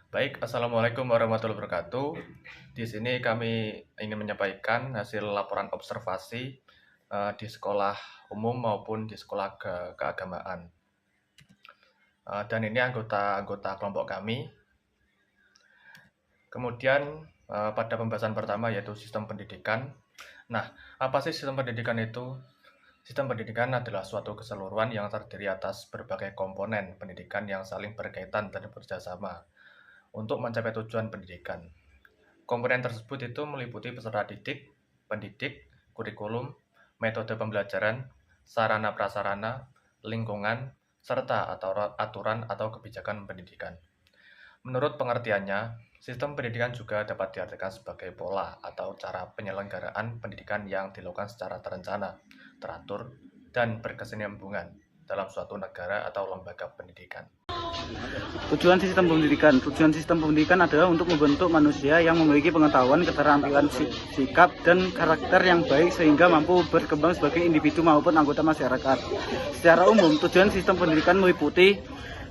Baik, Assalamualaikum warahmatullahi wabarakatuh. Di sini kami ingin menyampaikan hasil laporan observasi di sekolah umum maupun di sekolah keagamaan. Dan ini anggota kelompok kami. Kemudian pada pembahasan pertama yaitu sistem pendidikan. Nah, apa sih sistem pendidikan itu? Sistem pendidikan adalah suatu keseluruhan yang terdiri atas berbagai komponen pendidikan yang saling berkaitan dan bekerjasama untuk mencapai tujuan pendidikan. Komponen tersebut itu meliputi peserta didik, pendidik, kurikulum, metode pembelajaran, sarana prasarana, lingkungan, serta aturan atau kebijakan pendidikan. Menurut pengertiannya, sistem pendidikan juga dapat diartikan sebagai pola atau cara penyelenggaraan pendidikan yang dilakukan secara terencana, teratur, dan berkesinambungan dalam suatu negara atau lembaga pendidikan. Tujuan sistem pendidikan adalah untuk membentuk manusia yang memiliki pengetahuan, keterampilan, sikap, dan karakter yang baik sehingga mampu berkembang sebagai individu maupun anggota masyarakat. Secara umum, tujuan sistem pendidikan meliputi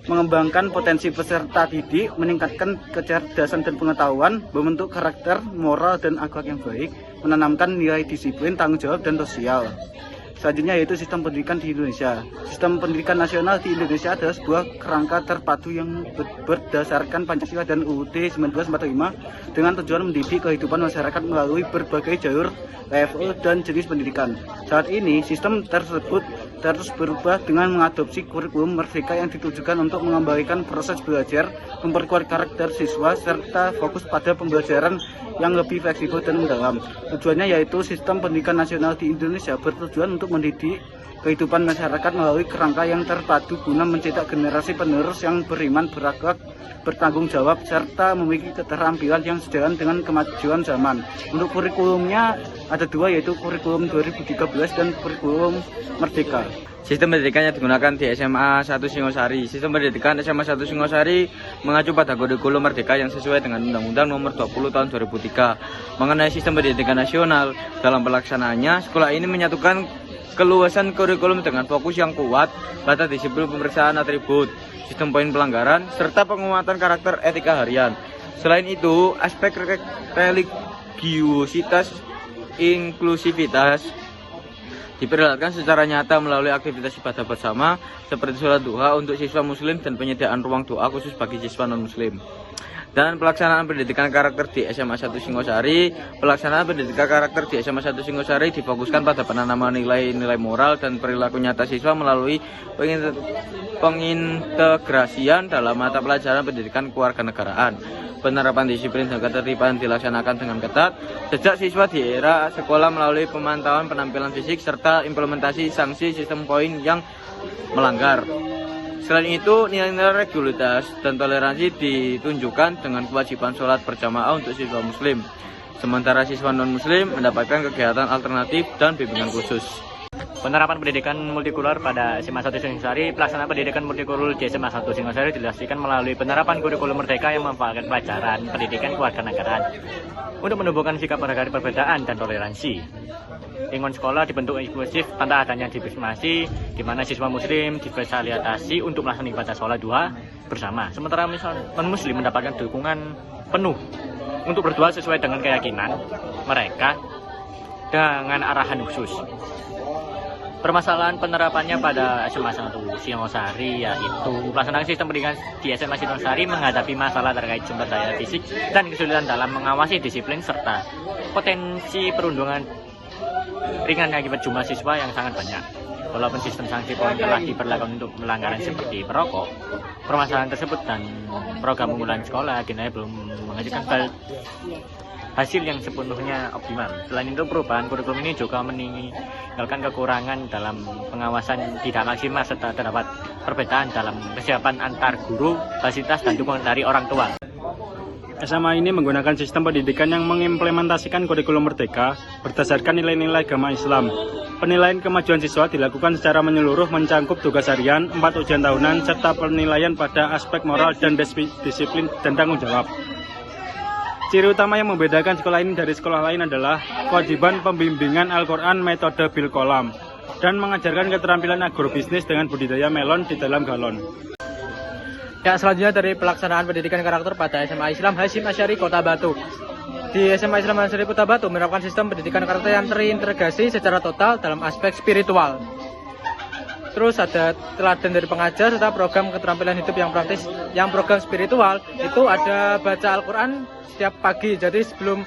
mengembangkan potensi peserta didik, meningkatkan kecerdasan dan pengetahuan, membentuk karakter, moral, dan akhlak yang baik, menanamkan nilai disiplin, tanggung jawab, dan sosial. Selanjutnya yaitu sistem pendidikan di Indonesia. Sistem pendidikan nasional di Indonesia adalah sebuah kerangka terpadu yang berdasarkan Pancasila dan UUD 1945 dengan tujuan mendidik kehidupan masyarakat melalui berbagai jalur, level, dan jenis pendidikan. Saat ini, sistem tersebut terus berubah dengan mengadopsi kurikulum merdeka yang ditujukan untuk mengembalikan proses belajar, memperkuat karakter siswa, serta fokus pada pembelajaran yang lebih fleksibel dan mendalam. Tujuannya yaitu sistem pendidikan nasional di Indonesia bertujuan untuk mendidik kehidupan masyarakat melalui kerangka yang terpadu guna mencetak generasi penerus yang beriman, berakhlak, bertanggung jawab, serta memiliki keterampilan yang sejalan dengan kemajuan zaman. Untuk kurikulumnya ada dua, yaitu kurikulum 2013 dan kurikulum Merdeka. Sistem pendidikan yang digunakan di SMA 1 Singosari. Sistem pendidikan SMA 1 Singosari mengacu pada kurikulum Merdeka yang sesuai dengan Undang-Undang Nomor 20 Tahun 2003. Mengenai sistem pendidikan nasional, dalam pelaksanaannya, sekolah ini menyatukan keluasan kurikulum dengan fokus yang kuat pada disiplin pemeriksaan atribut, sistem poin pelanggaran, serta penguatan karakter etika harian. Selain itu, aspek religiositas, inklusivitas diperlihatkan secara nyata melalui aktivitas ibadah bersama seperti sholat duha untuk siswa muslim dan penyediaan ruang doa khusus bagi siswa non-muslim. Dan pelaksanaan pendidikan karakter di SMA 1 Singosari. Pelaksanaan pendidikan karakter di SMA 1 Singosari difokuskan pada penanaman nilai-nilai moral dan perilaku nyata siswa melalui pengintegrasian dalam mata pelajaran pendidikan kewarganegaraan. Penerapan disiplin dan ketertiban dilaksanakan dengan ketat sejak siswa di era sekolah melalui pemantauan penampilan fisik serta implementasi sanksi sistem poin yang melanggar. Selain itu, nilai-nilai regularitas dan toleransi ditunjukkan dengan kewajiban sholat berjamaah untuk siswa muslim, sementara siswa non-muslim mendapatkan kegiatan alternatif dan bimbingan khusus. Penerapan pendidikan multikultur pada SMA 1 Singosari. Pelaksanaan pendidikan multikultur di SMA 1 Singosari dilaksanakan melalui penerapan kurikulum merdeka yang memanfaatkan pelajaran pendidikan kewarganegaraan untuk menumbuhkan sikap menghargai perbedaan dan toleransi. Lingkungan sekolah dibentuk inklusif tanpa adanya diskriminasi, di mana siswa muslim difasilitasi untuk melaksanakan ibadah sholat duha bersama. Sementara non-muslim mendapatkan dukungan penuh untuk berdoa sesuai dengan keyakinan mereka dengan arahan khusus. Permasalahan penerapannya pada SMA 1 Singosari yaitu pelaksanaan sistem pendidikan di SMA Singosari menghadapi masalah terkait sumber daya fisik dan kesulitan dalam mengawasi disiplin serta potensi perundungan ringan akibat jumlah siswa yang sangat banyak. Walaupun sistem sanksi poin telah diberlakukan untuk pelanggaran seperti perokok, permasalahan tersebut dan program unggulan sekolah dinilai belum menghasilkan hasil yang sepenuhnya optimal. Selain itu, perubahan kurikulum ini juga meninggalkan kekurangan dalam pengawasan tidak maksimal serta terdapat perbedaan dalam kesiapan antar guru, fasilitas, dan dukungan dari orang tua. SMA ini menggunakan sistem pendidikan yang mengimplementasikan kurikulum merdeka berdasarkan nilai-nilai agama Islam. Penilaian kemajuan siswa dilakukan secara menyeluruh mencakup tugas harian, 4 ujian tahunan, serta penilaian pada aspek moral dan disiplin dan tanggung jawab. Ciri utama yang membedakan sekolah ini dari sekolah lain adalah kewajiban pembimbingan Al-Quran metode bil kolam dan mengajarkan keterampilan agrobisnis dengan budidaya melon di dalam galon. Ya, selanjutnya dari pelaksanaan pendidikan karakter pada SMA Islam Hasyim Asy'ari Kota Batu. Di SMA Islam Asy'ari Kota Batu menerapkan sistem pendidikan karakter yang terintegrasi secara total dalam aspek spiritual. Terus ada teladan dari pengajar serta program keterampilan hidup yang praktis. Yang program spiritual itu ada baca Al-Quran setiap pagi. Jadi sebelum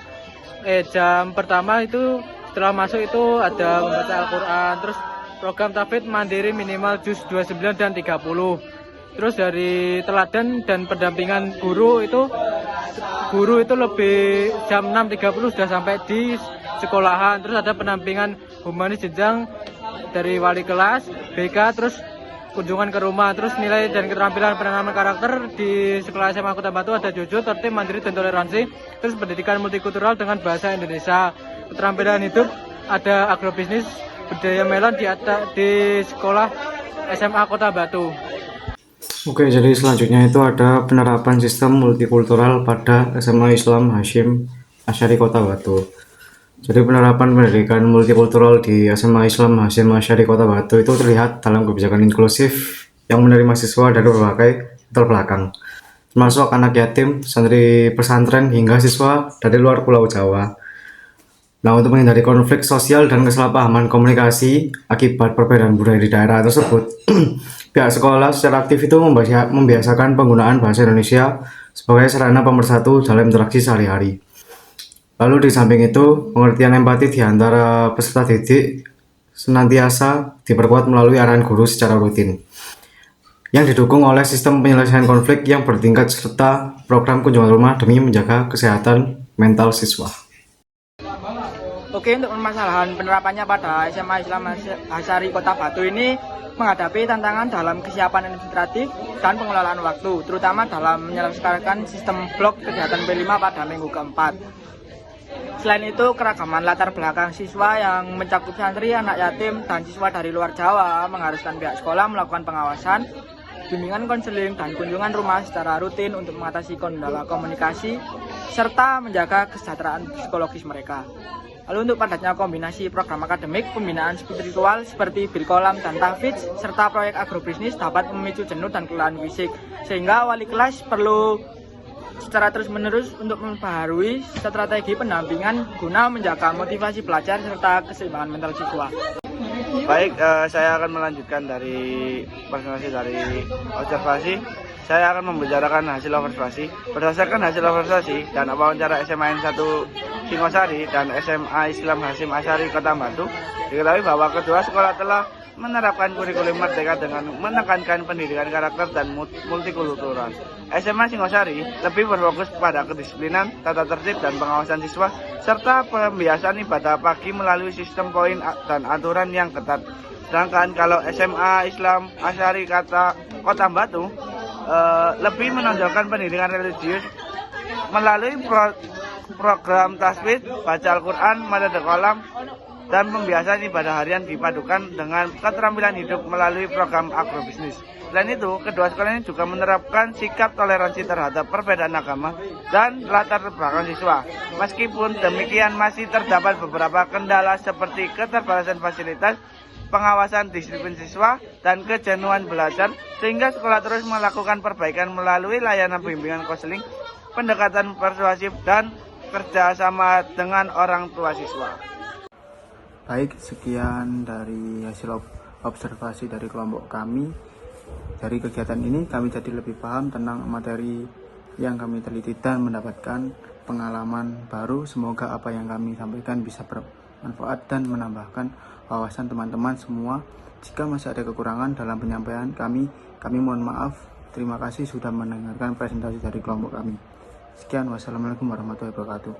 jam pertama itu setelah masuk itu ada membaca Al-Quran. Terus program tahfidz mandiri minimal juz 29 dan 30. Terus dari teladan dan pendampingan guru itu lebih jam 6.30 sudah sampai di sekolahan. Terus ada pendampingan humanis jenjang dari wali kelas, BK, terus kunjungan ke rumah. Terus nilai dan keterampilan penanaman karakter di sekolah SMA Kota Batu ada jujur, tertib, mandiri, dan toleransi. Terus pendidikan multikultural dengan bahasa Indonesia. Keterampilan hidup ada agrobisnis, budaya melon di sekolah SMA Kota Batu. Oke, jadi selanjutnya itu ada penerapan sistem multikultural pada SMA Islam Hasyim Asy'ari Kota Batu. Jadi penerapan pendidikan multikultural di SMA Islam Hasyim Asy'ari Kota Batu itu terlihat dalam kebijakan inklusif yang menerima siswa dari berbagai latar belakang, termasuk anak yatim, santri pesantren, hingga siswa dari luar Pulau Jawa. Nah, untuk menghindari konflik sosial dan kesalahpahaman komunikasi akibat perbedaan budaya di daerah tersebut, pihak sekolah secara aktif itu membiasakan penggunaan bahasa Indonesia sebagai sarana pemersatu dalam interaksi sehari-hari. Lalu di samping itu, pengertian empati di antara peserta didik senantiasa diperkuat melalui arahan guru secara rutin, yang didukung oleh sistem penyelesaian konflik yang bertingkat serta program kunjungan rumah demi menjaga kesehatan mental siswa. Oke, untuk permasalahan penerapannya pada SMA Islam Asy'ari Kota Batu ini menghadapi tantangan dalam kesiapan administratif dan pengelolaan waktu, terutama dalam menyelesaikan sistem blok kegiatan P5 pada minggu keempat. Selain itu, keragaman latar belakang siswa yang mencakup santri, anak yatim, dan siswa dari luar Jawa mengharuskan pihak sekolah melakukan pengawasan, bimbingan konseling, dan kunjungan rumah secara rutin untuk mengatasi kendala komunikasi serta menjaga kesejahteraan psikologis mereka. Lalu untuk padatnya kombinasi program akademik, pembinaan spiritual seperti bilkolam dan tahfidz, serta proyek agrobisnis dapat memicu jenuh dan kelelahan fisik, sehingga wali kelas perlu secara terus-menerus untuk memperbaharui strategi pendampingan guna menjaga motivasi belajar serta keseimbangan mental siswa. Baik, saya akan melanjutkan dari presentasi dari observasi. Saya akan membicarakan hasil observasi. Berdasarkan hasil observasi dan wawancara SMA N1 Singosari dan SMA Islam Hasyim Asy'ari Kota Batu, diketahui bahwa kedua sekolah telah menerapkan kurikulum merdeka dengan menekankan pendidikan karakter dan multikultural. SMA Singosari lebih berfokus pada kedisiplinan, tata tertib, dan pengawasan siswa, serta pembiasaan ibadah pagi melalui sistem poin dan aturan yang ketat. Sedangkan kalau SMA Islam Asy'ari Kota Batu lebih menonjolkan pendidikan religius melalui program tasbih, baca Al-Quran, madad kolam, dan pembiasaan ibadah harian dipadukan dengan keterampilan hidup melalui program agrobisnis. Selain itu, kedua sekolah ini juga menerapkan sikap toleransi terhadap perbedaan agama dan latar belakang siswa. Meskipun demikian, masih terdapat beberapa kendala seperti keterbatasan fasilitas, pengawasan disiplin siswa, dan kejenuhan belajar, sehingga sekolah terus melakukan perbaikan melalui layanan bimbingan konseling, pendekatan persuasif, dan kerjasama dengan orang tua siswa. Baik, sekian dari hasil observasi dari kelompok kami. Dari kegiatan ini kami jadi lebih paham tentang materi yang kami teliti dan mendapatkan pengalaman baru. Semoga apa yang kami sampaikan bisa bermanfaat dan menambahkan wawasan teman-teman semua. Jika masih ada kekurangan dalam penyampaian kami mohon maaf. Terima kasih sudah mendengarkan presentasi dari kelompok kami. Sekian, wassalamualaikum warahmatullahi wabarakatuh.